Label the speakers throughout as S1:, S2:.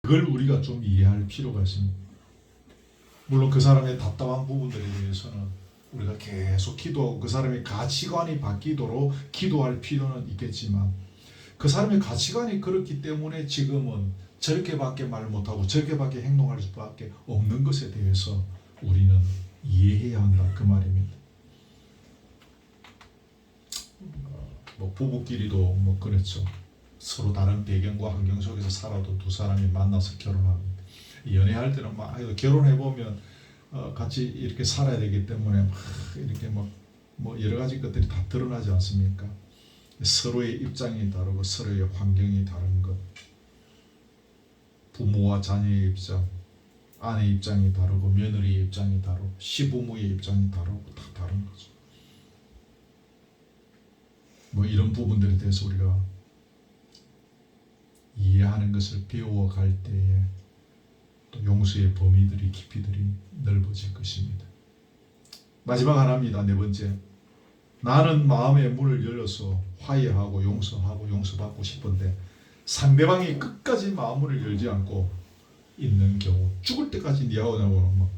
S1: 그걸 우리가 좀 이해할 필요가 있습니다. 물론 그 사람의 답답한 부분들에 대해서는 우리가 계속 기도하고 그 사람의 가치관이 바뀌도록 기도할 필요는 있겠지만, 그 사람의 가치관이 그렇기 때문에 지금은 저렇게밖에 말 못하고 저렇게밖에 행동할 수밖에 없는 것에 대해서 우리는 이해해야 한다, 그 말입니다. 뭐 부부끼리도 뭐 그렇죠. 서로 다른 배경과 환경 속에서 살아도 두 사람이 만나서 결혼합니다. 연애할 때는 막 결혼해 보면 같이 이렇게 살아야 되기 때문에 막 이렇게 뭐 여러 가지 것들이 다 드러나지 않습니까? 서로의 입장이 다르고 서로의 환경이 다른 것, 부모와 자녀의 입장, 아내 입장이 다르고 며느리의 입장이 다르고 시부모의 입장이 다르고 다 다른 거죠. 뭐 이런 부분들에 대해서 우리가 이해하는 것을 배워갈 때에 또 용서의 범위들이 깊이들이 넓어질 것입니다. 마지막 하나입니다. 네 번째, 나는 마음의 문을 열어서 화해하고 용서하고 용서받고 싶은데 상대방이 끝까지 마음문을 열지 않고 있는 경우, 죽을 때까지 니하고 나하고는 뭐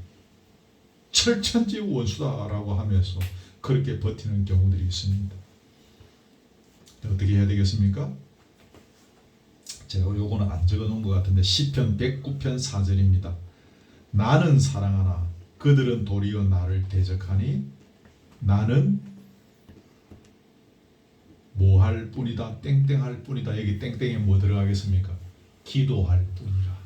S1: 철천지 원수다라고 하면서 그렇게 버티는 경우들이 있습니다. 어떻게 해야 되겠습니까? 제가 요거는 안 적어놓은 것 같은데 시편 109편 4절입니다. 나는 사랑하나 그들은 도리어 나를 대적하니 나는 뭐 할 뿐이다, 땡땡할 뿐이다. 여기 땡땡에 뭐 들어가겠습니까? 기도할 뿐이라.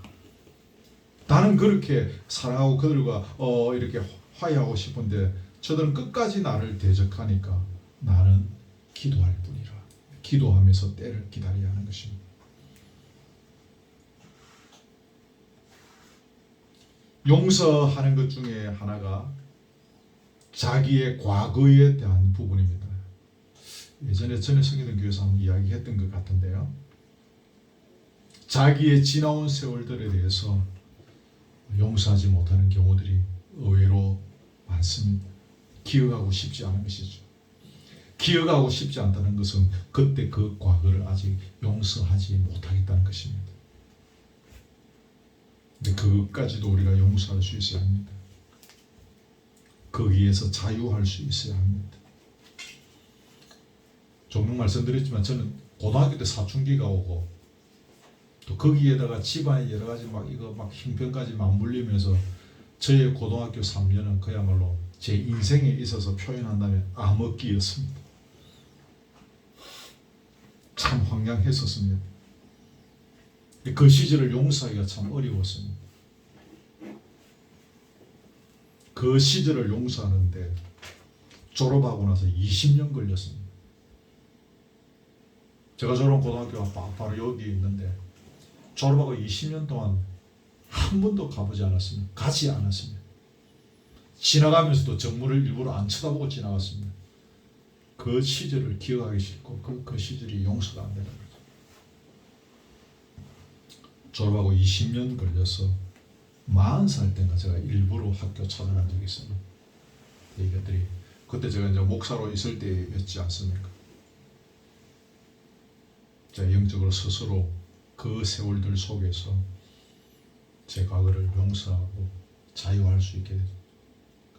S1: 나는 그렇게 사랑하고 그들과 이렇게 화해하고 싶은데 저들은 끝까지 나를 대적하니까 나는 기도할 뿐이라. 기도하면서 때를 기다려야 하는 것입니다. 용서하는 것 중에 하나가 자기의 과거에 대한 부분입니다. 예전에 전에 성기동 교회에서 한번 이야기했던 것 같은데요. 자기의 지나온 세월들에 대해서 용서하지 못하는 경우들이 의외로 많습니다. 기억하고 싶지 않은 것이죠. 기억하고 싶지 않다는 것은 그때 그 과거를 아직 용서하지 못하겠다는 것입니다. 근데 그것까지도 우리가 용서할 수 있어야 합니다. 거기에서 자유할 수 있어야 합니다. 조금 말씀드렸지만 저는 고등학교 때 사춘기가 오고 또 거기에다가 집안에 여러 가지 막 형편까지 맞물리면서 저의 고등학교 3년은 그야말로 제 인생에 있어서 표현한다면 암흑기였습니다. 참 황량했었습니다. 그 시절을 용서하기가 참 어려웠습니다. 그 시절을 용서하는데 졸업하고 나서 20년 걸렸습니다. 제가 졸업한 고등학교가 바로 여기 있는데 졸업하고 20년 동안 한 번도 가보지 않았습니다. 가지 않았습니다. 지나가면서도 정문을 일부러 안 쳐다보고 지나갔습니다. 그 시절을 기억하기 싫고 그 시절이 용서가 안 되는 거죠. 졸업하고 20년 걸려서 40살 때인가 제가 일부러 학교 찾아간 적이 있습니다. 이것들이 그때 제가 이제 목사로 있을 때였지 않습니까? 제가 영적으로 스스로 그 세월들 속에서 제 과거를 용서하고 자유할 수 있게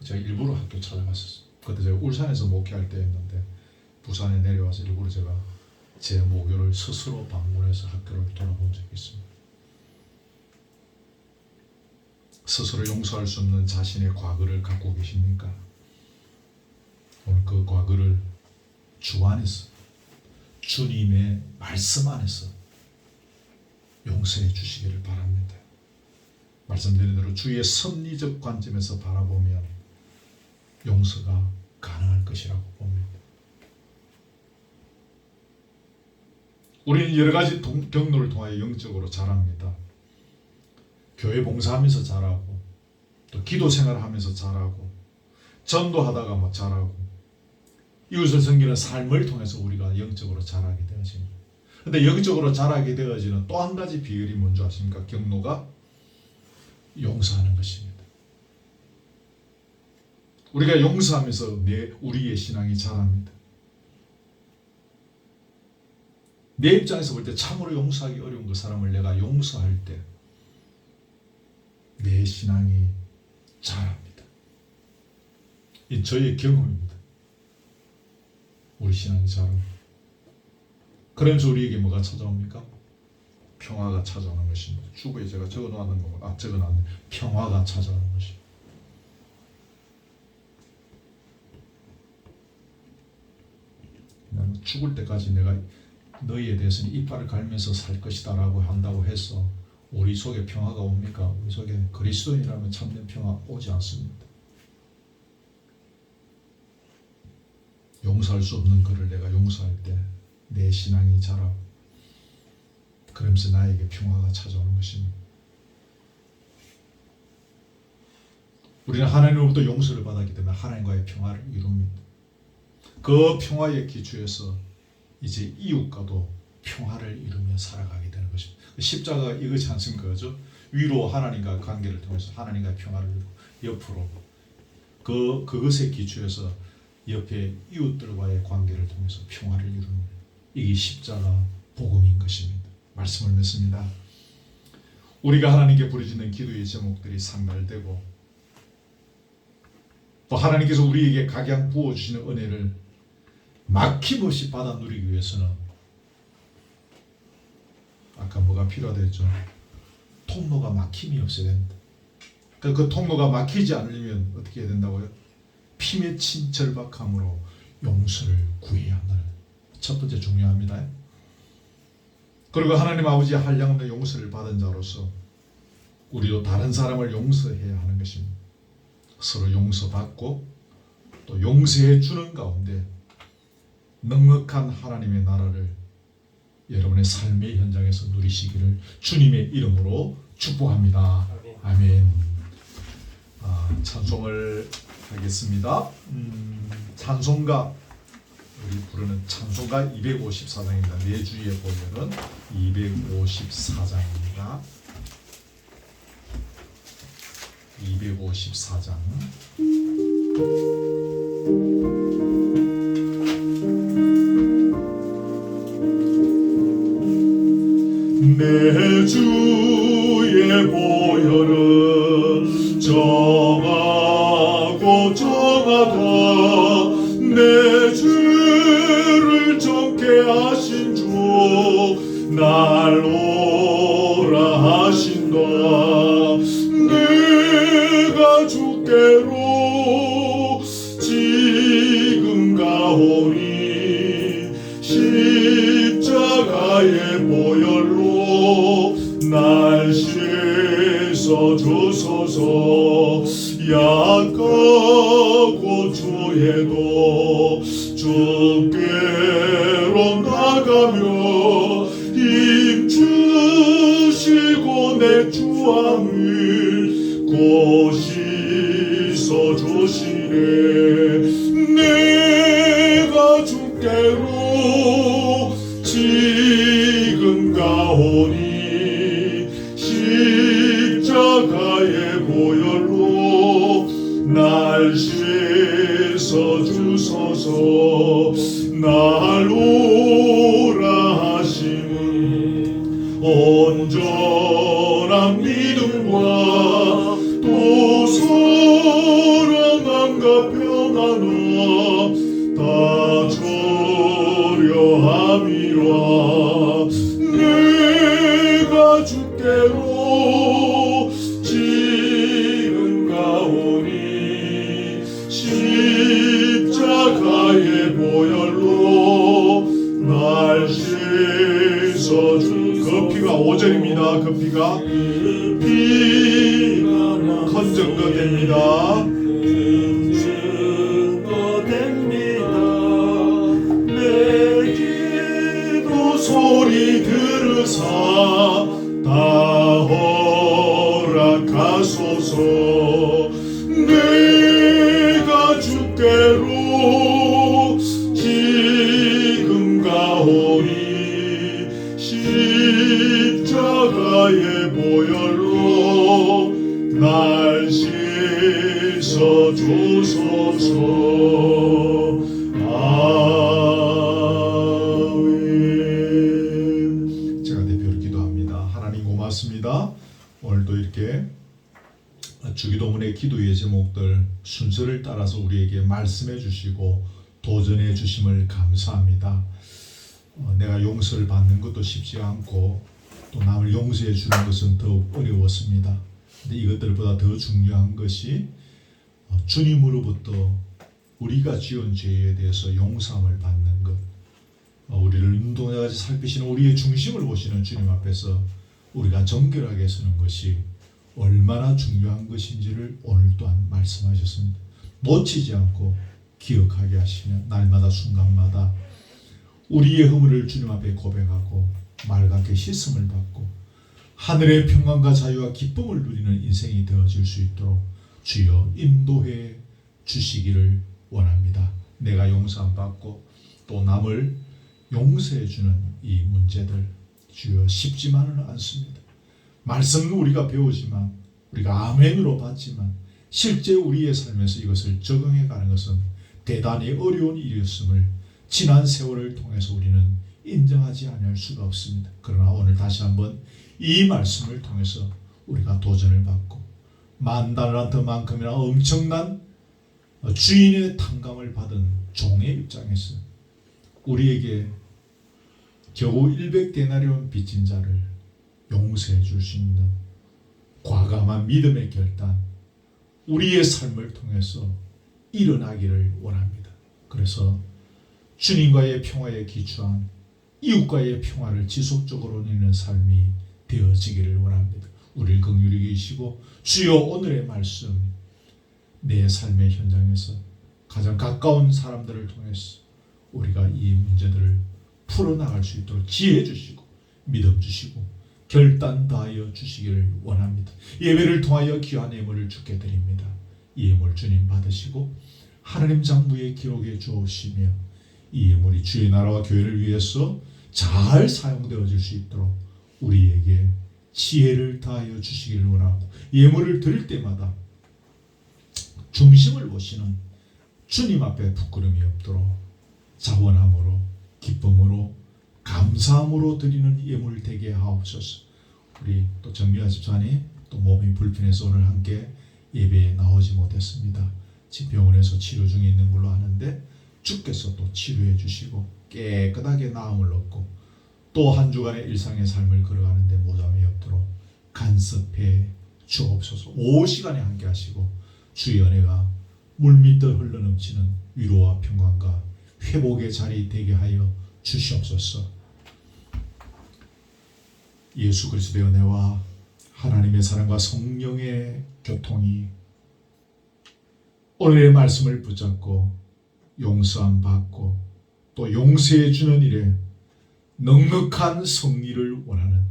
S1: 제가 일부러 학교 찾아갔었어요. 그때 제가 울산에서 목회할 때였는데 부산에 내려와서 일부러 제가 제 모교를 스스로 방문해서 학교를 돌아본 적이 있습니다. 스스로 용서할 수 없는 자신의 과거를 갖고 계십니까? 오늘 그 과거를 주 안에서 주님의 말씀 안에서 용서해 주시기를 바랍니다. 말씀드린 대로 주의 섭리적 관점에서 바라보면 용서가 가능할 것이라고 봅니다. 우리는 여러 가지 경로를 통하여 영적으로 자랍니다. 교회 봉사하면서 자라고 또 기도 생활하면서 자라고 전도하다가 자라고 이웃을 섬기는 삶을 통해서 우리가 영적으로 자라게 되어집니다. 그런데 영적으로 자라게 되어지는 또 한 가지 비결이 뭔지 아십니까? 경로가 용서하는 것입니다. 우리가 용서하면서 우리의 신앙이 자랍니다. 내 입장에서 볼 때 참으로 용서하기 어려운 그 사람을 내가 용서할 때 내 신앙이 자랍니다. 이 저의 경험입니다. 우리 신앙이 자랍니다. 그러면서 우리에게 뭐가 찾아옵니까? 평화가 찾아오는 것입니다. 주보에 제가 적어놓는 거, 적어놨네. 평화가 찾아오는 것입니다. 죽을 때까지 내가 너희에 대해서는 이빨을 갈면서 살 것이다 라고 한다고 해서 우리 속에 평화가 옵니까? 우리 속에 그리스도인이라면 참된 평화 오지 않습니다. 용서할 수 없는 그를 내가 용서할 때 내 신앙이 자라, 그러면서 나에게 평화가 찾아오는 것입니다. 우리는 하나님으로부터 용서를 받았기 때문에 하나님과의 평화를 이룹니다. 그 평화의 기초에서 이제 이웃과도 평화를 이루며 살아가게 되는 것입니다. 십자가가 이것이 않습니까? 그죠? 위로 하나님과 관계를 통해서 하나님과의 평화를 이루고, 옆으로 그것의 기초에서 옆에 이웃들과의 관계를 통해서 평화를 이루는 거예요. 이게 십자가 복음인 것입니다. 말씀을 맺습니다. 우리가 하나님께 부르짖는 기도의 제목들이 상달되고 또 하나님께서 우리에게 각양 부어주시는 은혜를 막힘없이 받아 누리기 위해서는 아까 뭐가 필요하다했죠? 통로가 막힘이 없어야 된다. 그 통로가 막히지 않으려면 어떻게 해야 된다고요? 피 맺힌 절박함으로 용서를 구해야 한다는 첫 번째 중요합니다. 그리고 하나님 아버지의 한량없는 용서를 받은 자로서 우리도 다른 사람을 용서해야 하는 것입니다. 서로 용서받고 또 용서해 주는 가운데 넉넉한 하나님의 나라를 여러분의 삶의 현장에서 누리시기를 주님의 이름으로 축복합니다. 아멘. 찬송을 하겠습니다. 찬송가, 우리 부르는 찬송가 254장입니다. 내 주위에 보면은 254장입니다. 254장. 내 주의 보혈은 정하고 정하다 내 죄를 정케 하신 주 날 오라 하신다. 내가 주께로 지금 가오니 십자가의 보혈로 날 씻어주소서. 약하고 주에도 주께로 나가며 힘 주시고 내 주함을 곧 씻어주시네. 내가 주께로 지금 가오니 십자가의 보혈로 날 씻어주소서. 날 오라 하심은 온전한 믿음과 또 사랑함과 평안함 다 조려함이라. 내가 주께로 지금 가오니 십자가의 보혈로 날 씻어주. 그 피가 5절입니다. 그 피가 컨증거됩니다. 내 기도 소리 들으사 다 허락하소서. 내가 주께로 지금 가오니 십자가의 보혈로 날 씻어주소서. 아멘. 제가 대표로 기도합니다. 하나님 고맙습니다. 오늘도 이렇게 주기도문의 기도의 제목들 순서를 따라서 우리에게 말씀해 주시고 도전해 주심을 감사합니다. 내가 용서를 받는 것도 쉽지 않고 또 남을 용서해 주는 것은 더욱 어려웠습니다. 근데 이것들보다 더 중요한 것이 주님으로부터 우리가 지은 죄에 대해서 용서함을 받는 것, 우리를 눈동자같이 살피시는 우리의 중심을 보시는 주님 앞에서 우리가 정결하게 서는 것이 얼마나 중요한 것인지를 오늘 또한 말씀하셨습니다. 놓치지 않고 기억하게 하시며 날마다 순간마다 우리의 허물을 주님 앞에 고백하고 맑게 씻음을 받고 하늘의 평강과 자유와 기쁨을 누리는 인생이 되어질 수 있도록 주여 인도해 주시기를 원합니다. 내가 용서함 받고 또 남을 용서해 주는 이 문제들 주여 쉽지만은 않습니다. 말씀은 우리가 배우지만 우리가 아멘으로 받지만 실제 우리의 삶에서 이것을 적용해 가는 것은 대단히 어려운 일이었음을 지난 세월을 통해서 우리는 인정하지 않을 수가 없습니다. 그러나 오늘 다시 한번 이 말씀을 통해서 우리가 도전을 받고 만 달란트만큼이나 엄청난 주인의 탕감을 받은 종의 입장에서 우리에게 겨우 100데나리온 빚진 자를 용서해 줄 수 있는 과감한 믿음의 결단, 우리의 삶을 통해서 일어나기를 원합니다. 그래서 주님과의 평화에 기초한 이웃과의 평화를 지속적으로 누리는 삶이 되어지기를 원합니다. 우리를 긍휼히 여기시고 주여 오늘의 말씀 내 삶의 현장에서 가장 가까운 사람들을 통해서 우리가 이 문제들을 풀어나갈 수 있도록 지혜 주시고 믿음 주시고 결단 다하여 주시기를 원합니다. 예배를 통하여 귀한 예물을 주께 드립니다. 이 예물 주님 받으시고 하나님 장부에 기록해 주옵시며 이 예물이 주의 나라와 교회를 위해서 잘 사용되어질 수 있도록 우리에게 지혜를 다하여 주시기를 원하고 예물을 드릴 때마다 중심을 보시는 주님 앞에 부끄러움이 없도록 자원함으로 기쁨으로 감사함으로 드리는 예물 되게 하옵소서. 우리 또 정미아 집사님 또 몸이 불편해서 오늘 함께 예배에 나오지 못했습니다. 지금 병원에서 치료 중에 있는 걸로 아는데 주께서 또 치료해 주시고 깨끗하게 나음을 얻고 또 한 주간의 일상의 삶을 걸어가는데 모잠이 없도록 간섭해 주옵소서. 5시간에 함께 하시고 주의 은혜가 물밑듯 흘러넘치는 위로와 평강과 회복의 자리 되게 하여 주시옵소서. 예수 그리스도의 은혜와 하나님의 사랑과 성령의 교통이 오늘의 말씀을 붙잡고 용서함 받고 또 용서해 주는 일에 넉넉한 성리를 원하는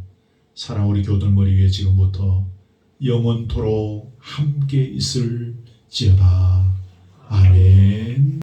S1: 사랑 우리 교들머리 위에 지금부터 영원토록 함께 있을지어다. 아멘.